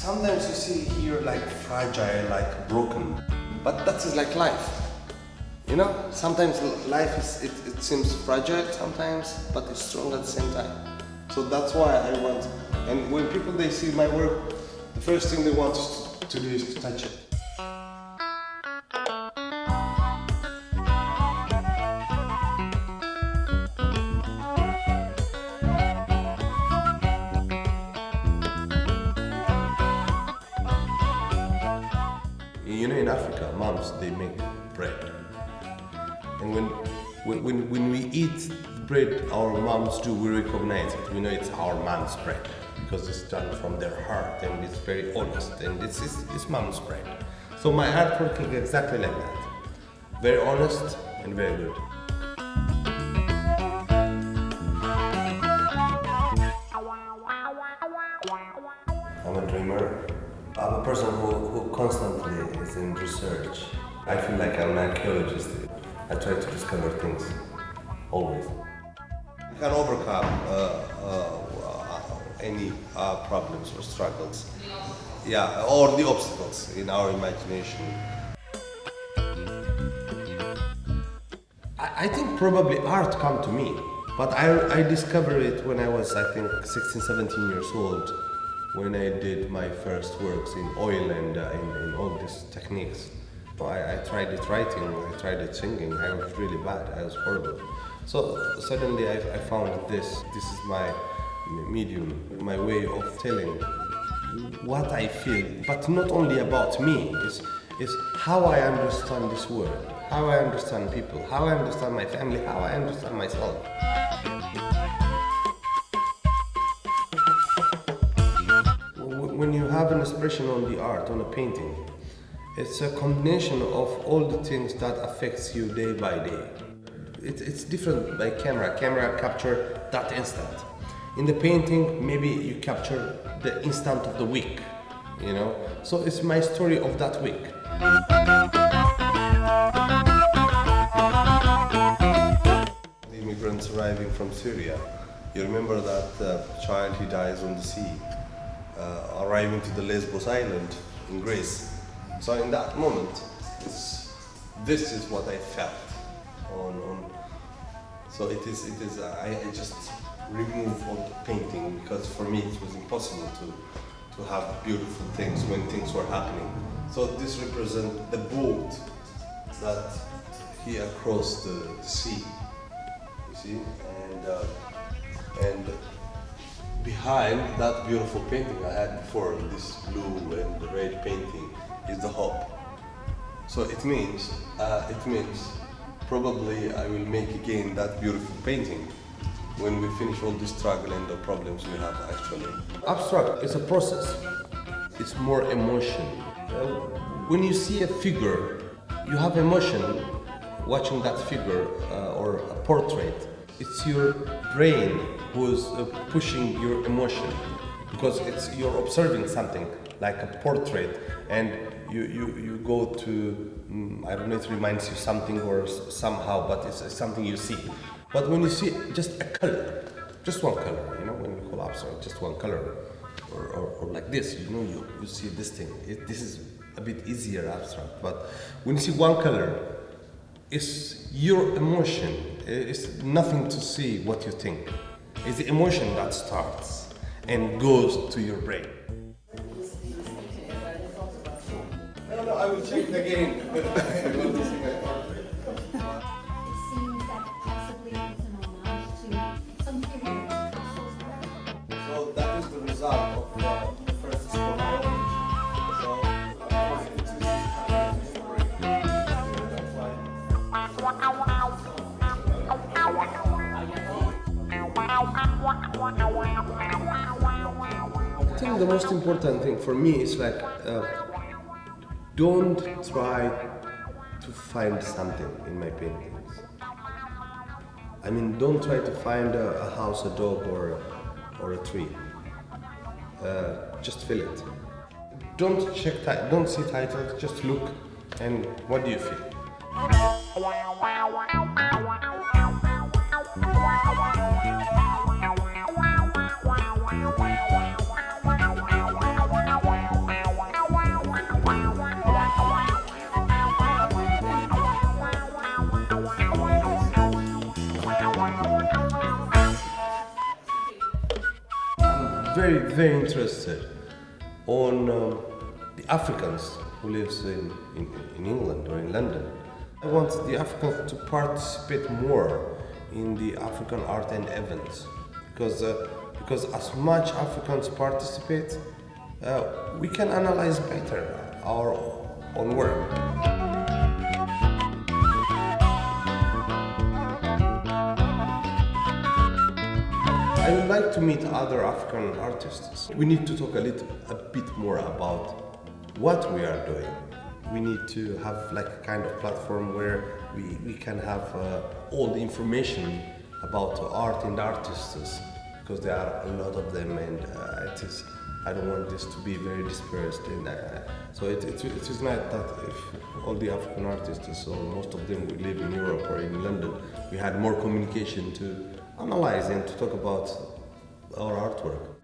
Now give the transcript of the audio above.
sometimes you see here like fragile, like broken, but that is like life. You know, sometimes life it seems fragile sometimes, but it's strong at the same time. So that's why I want, and when people they see my work, the first thing they want to do is to touch it. You know, in Africa, moms, they make bread. And when we eat the bread our moms do, we recognize it. We know it's our mom's bread because it's done from their heart and it's very honest and it's mom's bread. So my artwork is exactly like that. Very honest and very good. I'm a dreamer. I'm a person who constantly is in research. I feel like I'm an archaeologist. I try to discover things, always. You can overcome any problems or struggles, yeah, or the obstacles in our imagination. I think probably art come to me, but I discovered it when I was, I think, 16, 17 years old. When I did my first works in oil and in all these techniques. I tried it writing, I tried it singing, I was really bad, I was horrible. So suddenly I found this is my medium, my way of telling what I feel, but not only about me, is how I understand this world, how I understand people, how I understand my family, how I understand myself. When you have an expression on the art, on a painting, it's a combination of all the things that affects you day by day. It's different by camera. Camera capture that instant. In the painting, maybe you capture the instant of the week, you know? So it's my story of that week. The immigrants arriving from Syria, you remember that child, he dies on the sea. Arriving to the Lesbos island in Greece. So in that moment, this is what I felt. So it is. I just removed all the painting because for me it was impossible to have beautiful things when things were happening. So this represents the boat that he across the sea. You see, and behind that beautiful painting I had before, this blue and the red painting, is the hope. So it means probably I will make again that beautiful painting when we finish all this struggle and the problems we have actually. Abstract is a process. It's more emotion. When you see a figure, you have emotion watching that figure or a portrait. It's your brain who's pushing your emotion because you're observing something like a portrait and you go to, I don't know, it reminds you something or somehow, but it's something you see. But when you see just a color, just one color, you know, when we call abstract, just one color, or like this, you know, you see this thing. This is a bit easier abstract, but when you see one color, it's your emotion. It's nothing to see what you think. It's the emotion that starts and goes to your brain. No, I will check it again. It seems that possibly it's an homage to some period of Picasso's work. So that is the result of the first discovery. I think the most important thing for me is like, don't try to find something in my paintings. I mean, don't try to find a house, a dog, or a tree. Just feel it. Don't see titles, just look and what do you feel? very interested on the Africans who lives in England or in London. I want the Africans to participate more in the African art and events because as much Africans participate, we can analyze better our own work. I would like to meet other African artists. We need to talk a bit more about what we are doing. We need to have like a kind of platform where we can have all the information about art and artists, because there are a lot of them, and I don't want this to be very dispersed. And so it is nice that if all the African artists, or most of them, will live in Europe or in London, we had more communication to analyze and to talk about our artwork.